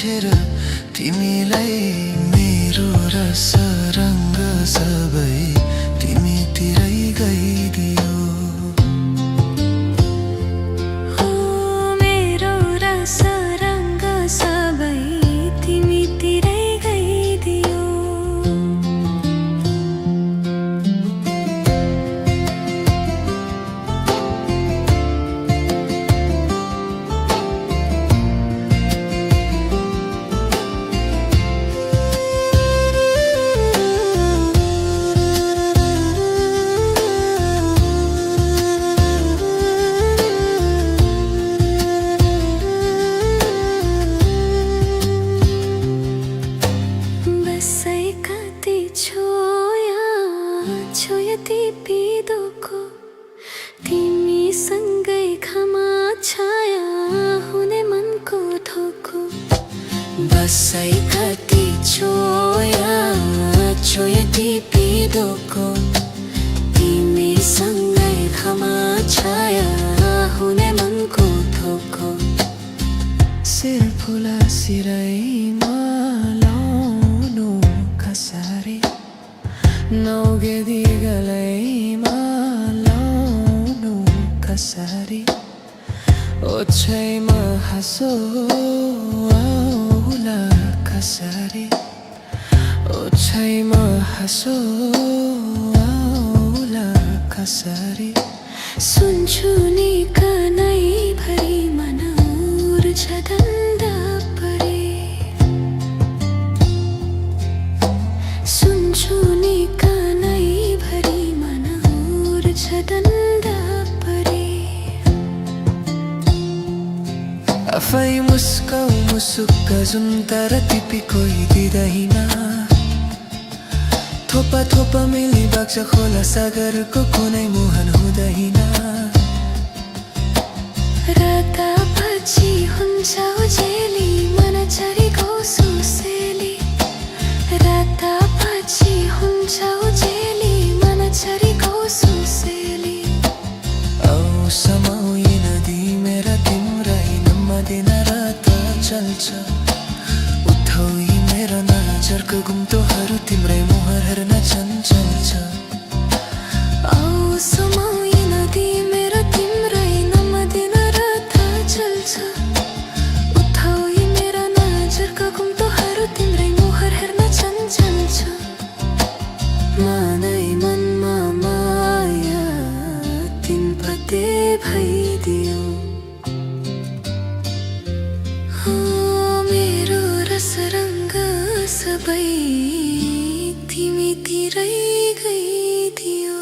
सम्झेर तिमीलाई मेरो रस रङ्ग सबै तिमीतिरै गइदियो। मेरो रस रङ्ग सबै तिमीतिरै गइदियो। तिमीसँगै घाममा छाया हुने मनको थोको। बसै कति छोया छोयती पिदोको। तिमीसँगै घाममा छाया हुने मनको थोको। शिर फुला सिरैमा लाउनु कसरी, नौगेदी गलैमा कसरी, ओछ्याइमा हाँसो आउला कसरी, ओछ्याइमा हाँसो आउला कसरी। सुन्छु नि कनैभरि मन ऊर्जा दण्ड परे। सुन्छु नि कनैभरि मन ऊर्जा दण्ड परे। आफै मुस्काउ मुसुक्क जुन तर टिपी कोही दिँदैन। थोपा थोपा मिली बग्छ खोला सागरको कुनै मुहान हुँदैन। रातापछि हुन्छ उजेली मन चढेको सुसेली। रातापछि हुन्छ उजेली मन चढेको सुसेली। औ समाउँ यी नदी मेरा तिम्रै दिन रात चल्छ। उठाउ यी मेरो नजरको घुम्तोहरू तिम्रै मुहार हेर्न चञ्चल छ। औ समाउ यी नदी मेरो तिम्रै दिन रात चल्छ। उठाउ यी मेरो नजरको घुम्तोहरू तिम्रै मुहार हेर्न चञ्चल छ। मनै मनमा माया तिनपते भइदियो। मेरो रस रङ्ग सबै तिमीतिरै गइदियो।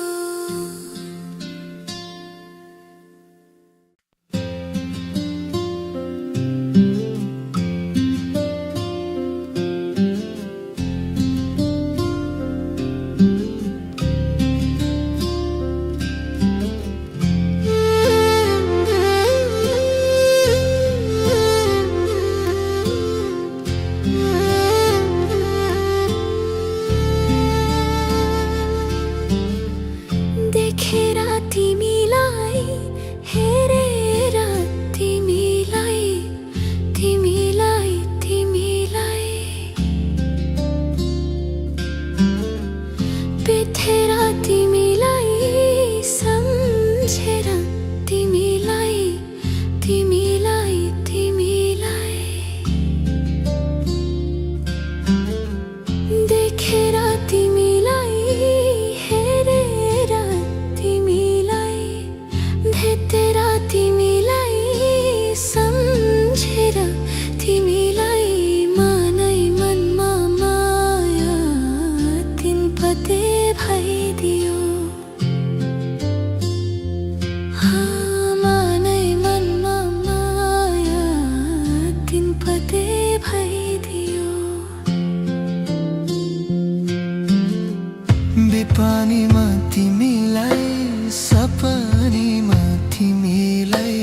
पानीमा तिमीलाई, सपनीमा तिमीलाई,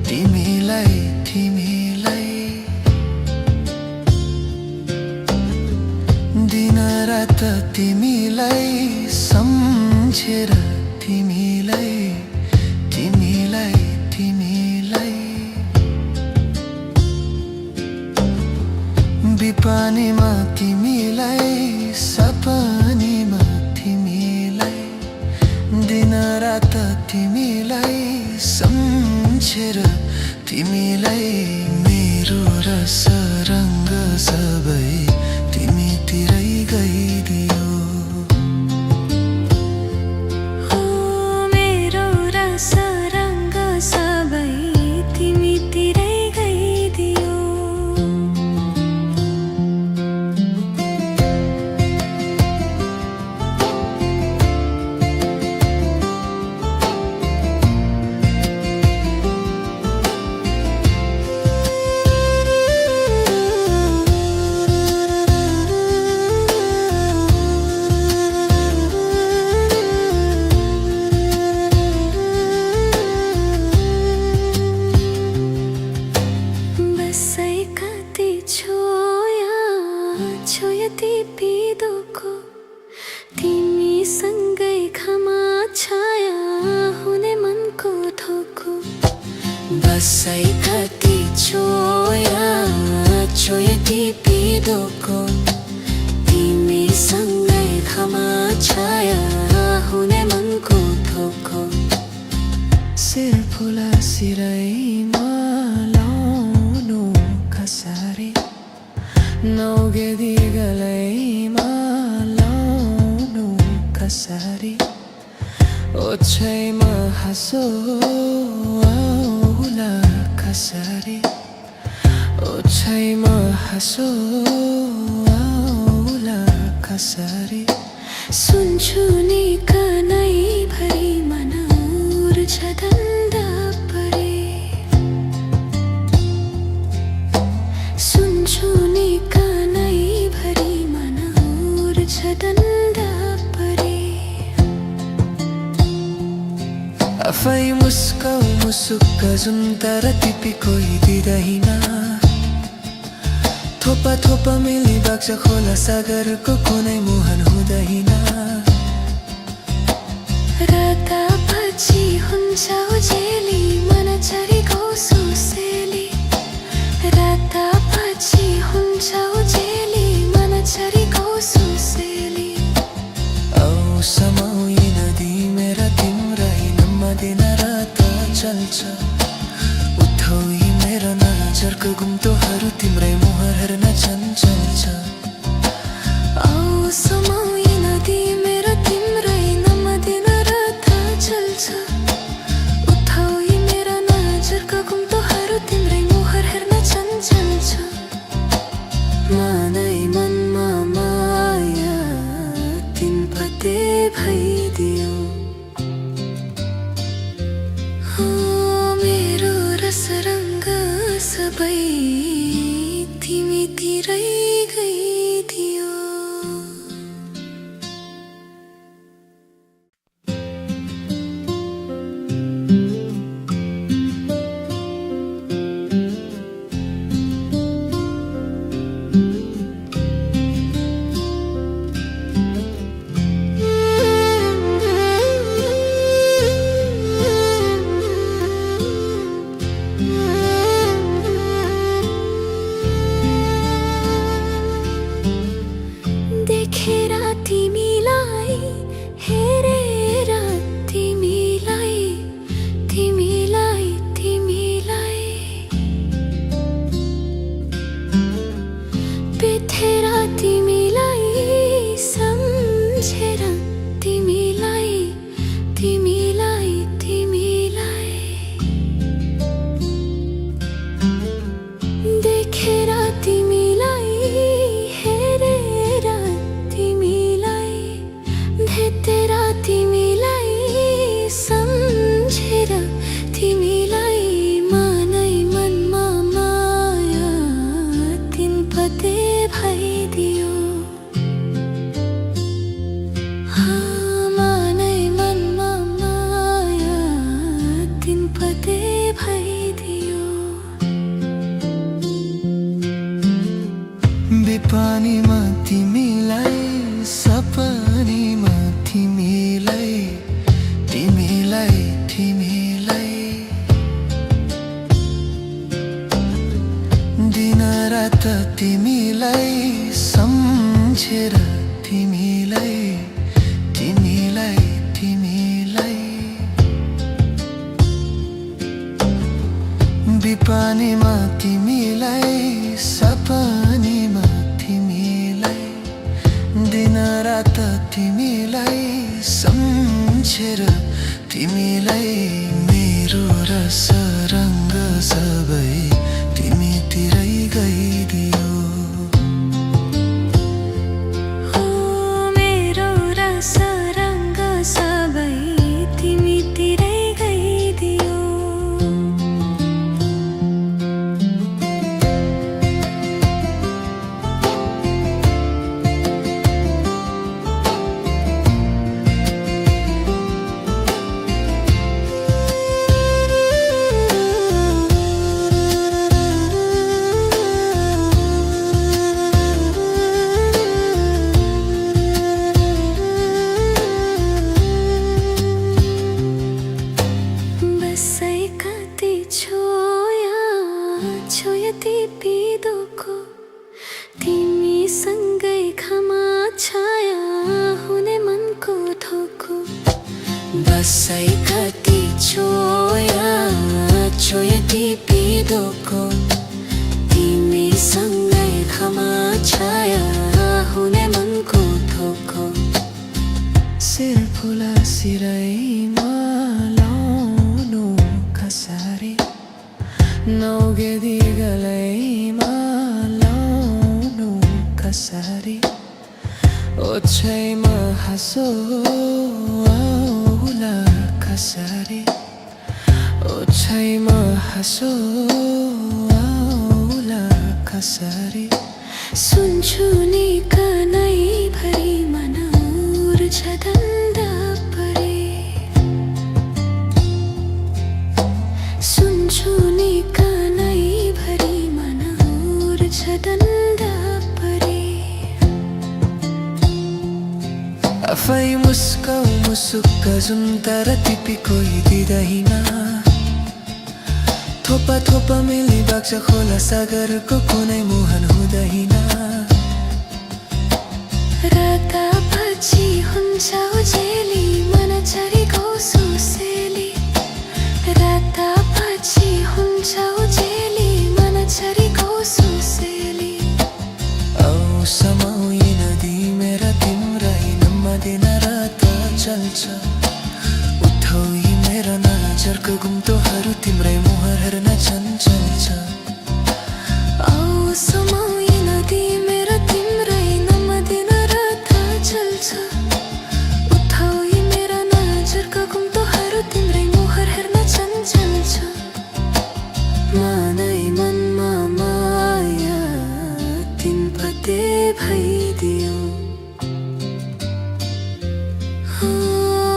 तिमीलाई तिमीलाई दिन रात तिमीलाई सम्झेर तिमीलाई, तिमीलाई तिमीलाई बिपानीमा तिमीलाई सपनीमा तिमीलाई दिन रात तिमीलाई सम्झेर तिमीलाई मेरो रस रङ्ग सबै तिमीतिरै गइदियो हो मेरो रस रङ्ग सबै तिमीतिरै गइदियो पिदोको तिमीसँगै घाममा छाया हुने मनको थोको बसै कति छोया छोयती पिदोको तिमीसँगै घाममा छाया हुने मनको थोको शिर फुला सिरैमा लाउनु कसरी नौगेदी गलैमा लाउनु कसरी ओछ्याइमा हाँसो आउला कसरी ओछ्याइमा हाँसो आउला कसरी सुन्छु नि कनैभरि मन ऊर्झदण्ड परे सुन्छु नि कनैभरि मन ऊर्झदण्ड परे आफै मुस्काउ मुसुक्क जुन तर टिपी कोही दिँदैन थोपा थोपा मिली बग्छ खोला सागरको कुनै मुहान हुँदैन रातापछि हुन्छ उजेली मन चरीको सुसेली रातापछि हुन्छ उजेली मन चरीको सुसेली औ समाउी नदी मेरा तिम्रै नमा दिन रात चल्छ उठाउी मेरो नजरको गुम्तोहरू तिम्रै मुहार हेर्न चञ्चल छ औ समाउी नदी मेरो तिम्रै नमा दिन रात चल्छ उठाउी मेरो नजरको गुम्तोहरू तिम्रै मुहार हेर्न चञ्चल छ मनै मनमा माया तिनपते भइदियो हो मेरो रस रङ्ग सबै तिमीतिरै गइदियो देखेर तिमीलाई हेरेर तिमीलाई तिमीलाई तिमीलाई बितेर तिमीलाई सम्झेर तिमीलाई तिमीलाई तिमीलाई देखेर तिमीलाई हेरेर तिमीलाई भेटेर तिमीलाई सम्झेर तिमीलाई मनै मनमा माया तिनपते भइदियो मनै मनमा माया तिनपते भइदियो बिपानीमा तिमीलाई सपनीमा तिमीलाई तिमीलाई तिमीलाई दिन रात तिमीलाई सम्झेर तिमीलाई तिमीलाई तिमीलाई बिपानीमा तिमीलाई सपनीमा तिमीलाई दिन रात तिमीलाई सम्झेर तिमीलाई मेरो रस रङ्ग सबै तिमीतिरै गइदियो मेरो रस रङ्ग सबै तिमीतिरै गइदियो पिदोको तिमीसँगै घाममा छाया हुने मनको धोको बसाइ कति छोया छोयती पिदोको तिमीसँगै घाममा छाया हुने मनको धोको शिर फुला सिरैमा लाउनु कसरी नौगेदी गलैमा लाउनु कसरी ओछ्याइमा हाँसो आउला कसरी ओछ्याइमा हाँसो आउला कसरी सुन्छु नि कनैभरि मन ऊर्झदण्ड परे सुन्छु नि कनैभरि मन ऊर्झदण्ड परे आफै मुस्काउ मुसुक्क जुन तर टिपी कोही दिँदैन थोपा थोपा मिली बाक्स खोला सागरको कुनै मुहान हुँदैन रातापछि हुन्छ उजेली मन झरीको सुसेली रातापछि हुन्छ उजेली मन झरीको सुसेली औ समाउी नदी मेरा तिम्रै दिन रात चल्छ उठौ यी मेरा नजरको गुम्तोहरू तिम्रै मुहार हेर्न चञ्चल छ औ समाउी नदी मेरा तिम्रै दिन रात चल्छ उठौ यी मेरा नजरको गुम्तोहरू तिम्रै मुहार हेर्न चञ्चल छ मनै मनमा माया तिनपते भइदियो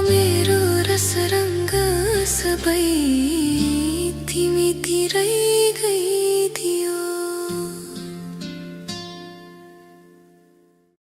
मेरो रस रङ्ग सबै तिमीतिरै